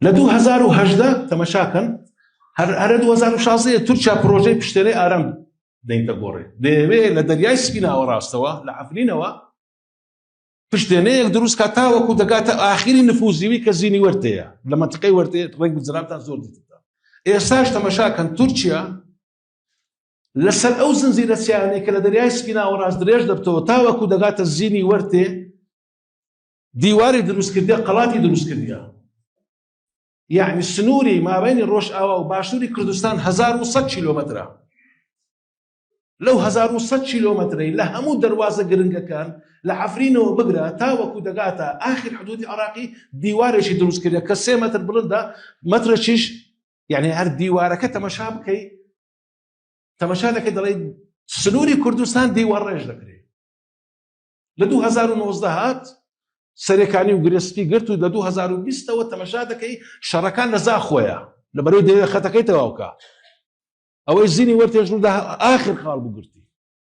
لە 2018 تەمەشاکەن هەر 2016 تورکیا پرۆژەی پشتێنەی ئارام دەینتە گۆڕێ دەیەوێت لە دەریای سپیناوە ڕاستەوە لە عەفرینەوە پشتێنەیەک دروست کات تاوەکو دەگاتە ئاخری نفوزیوی کە زینی وەرتەیە لە مەنتقەی وەرتێ ڕێک بجرامتان زۆر دیتە ئێستاش تەمەشاکەن تورکیا لەسەر ئەو زنجیرە سیانەی کە لە دەریای سپیناوە ڕاست درێژ دەبتەوە تاوەکو دەگاتە زینی وەرتێ دیواری دروستکردە قەڵاتی دروستکردە یعنی سنووری مابینی ڕۆژئاوا و باشووری کوردستان 1100 کیلۆمەترە لەو 1100 کیلۆمەترەی لە هەموو دەواازە گرنگەکان لە عەفرینەوە بگرە تاوەکو دەگاتە ئاخر حدودی عراقی دیوارێکی دروستکردە کە 3 مەتر بڵندە مەترەکیش یعنی هەر دیوارەکە تەمەشا بکەی تەمەشا دەکەی دەڵێ سنووری کوردستان دیوار ڕێژ دەکرێت لە 2019 هات سەرەکانی و گرسپی گرت و لە 2020ەوە تەمەشا دەکەی شەڕەکان لە زاخۆیە لەبەرەوەی دەوێت خەتەکەی تەواوکە ئەوەی زینی وەرتێژ آخر خاڵ بگرتی